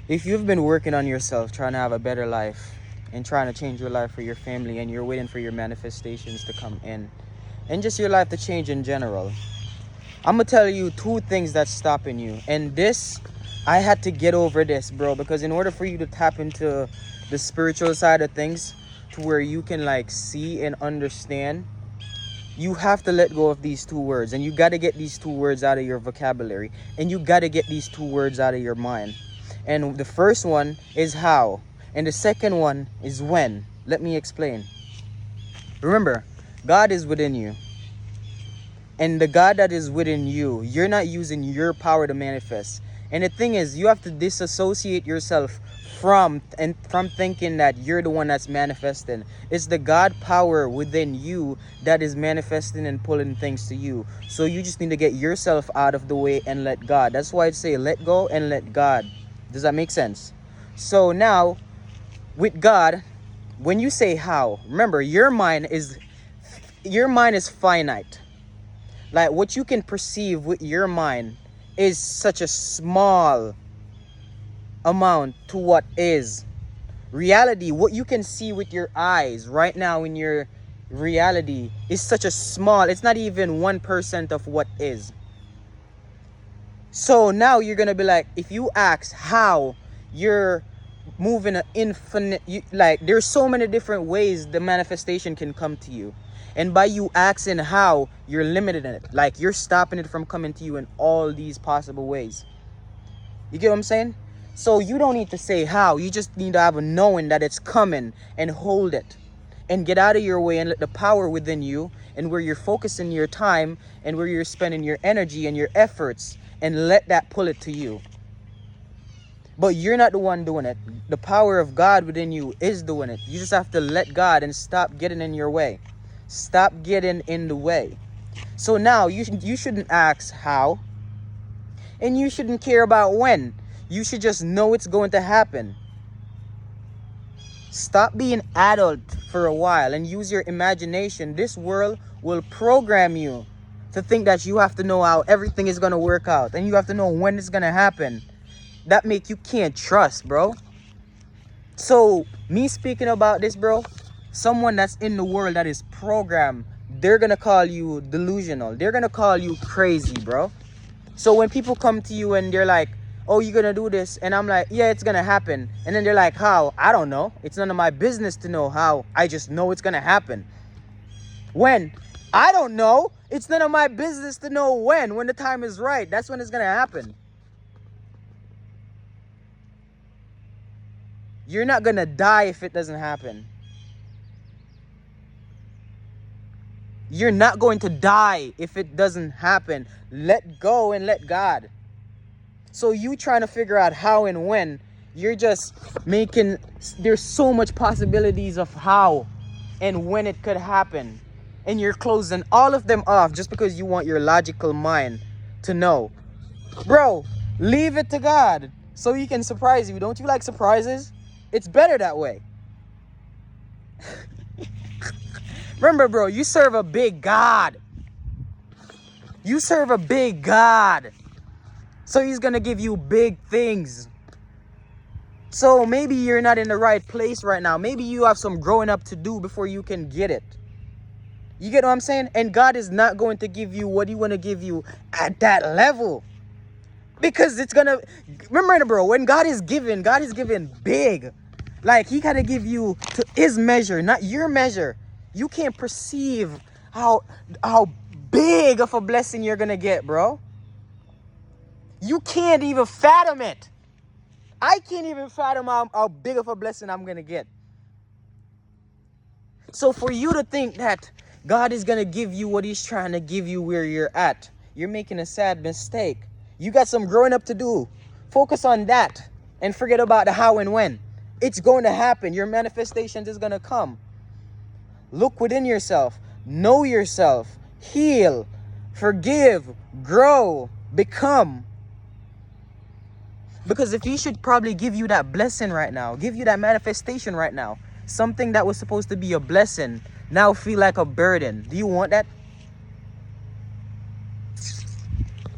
If you've been working on yourself, trying to have a better life and trying to change your life for your family, and you're waiting for your manifestations to come in and just your life to change in general, I'm gonna tell you two things that's stopping you. And this, I had to get over this, bro, because in order for you to tap into the spiritual side of things to where you can like see and understand, you have to let go of these two words, and you got to get these two words out of your vocabulary, and you got to get these two words out of your mind. And the first one is how, and the second one is when. Let me explain. Remember, God is within you, and the God that is within you, you're not using your power to manifest. And the thing is, you have to disassociate yourself from thinking that you're the one that's manifesting. It's the God power within you that is manifesting and pulling things to you. So you just need to get yourself out of the way and let God. That's why I'd say let go and let God. Does that make sense? So now with God, when you say how, remember your mind is finite. Like what you can perceive with your mind is such a small amount to what is reality. What you can see with your eyes right now in your reality is such a small, it's not even 1% of what is. So now you're gonna be like, if you ask how, you're moving an infinite, like there's so many different ways the manifestation can come to you. And by you asking how, you're limiting it. Like you're stopping it from coming to you in all these possible ways. You get what I'm saying? So you don't need to say how. You just need to have a knowing that it's coming and hold it. And get out of your way and let the power within you and where you're focusing your time and where you're spending your energy and your efforts, and let that pull it to you. But you're not the one doing it. The power of God within you is doing it. You just have to let God and stop getting in your way. Stop getting in the way. So now you shouldn't ask how, and you shouldn't care about when. You should just know it's going to happen. Stop being adult for a while and use your imagination. This world will program you to think that you have to know how everything is going to work out, and you have to know when it's going to happen. That make you can't trust, bro. So me speaking about this, bro, someone that's in the world that is programmed, they're going to call you delusional. They're going to call you crazy, bro. So when people come to you and they're like, oh, you're going to do this. And I'm like, yeah, it's going to happen. And then they're like, how? I don't know. It's none of my business to know how. I just know it's going to happen. When? I don't know. It's none of my business to know when. When the time is right, that's when it's going to happen. You're not going to die if it doesn't happen. You're not going to die if it doesn't happen. Let go and let God. So you trying to figure out how and when, you're just making, there's so much possibilities of how and when it could happen. And you're closing all of them off just because you want your logical mind to know. Bro, leave it to God so he can surprise you. Don't you like surprises? It's better that way. Remember, bro, you serve a big God. You serve a big God. So he's going to give you big things. So maybe you're not in the right place right now. Maybe you have some growing up to do before you can get it. You get what I'm saying? And God is not going to give you what he want to give you at that level. Because it's going to... Remember, bro, when God is giving big. Like, he got to give you to his measure, not your measure. You can't perceive how big of a blessing you're going to get, bro. You can't even fathom it. I can't even fathom how big of a blessing I'm going to get. So for you to think that God is going to give you what he's trying to give you where you're at, you're making a sad mistake. You got some growing up to do. Focus on that and forget about the how and when. It's going to happen. Your manifestation is going to come. Look within yourself. Know yourself. Heal. Forgive. Grow. Become. Because if he should probably give you that blessing right now, give you that manifestation right now, something that was supposed to be a blessing now feel like a burden. Do you want that?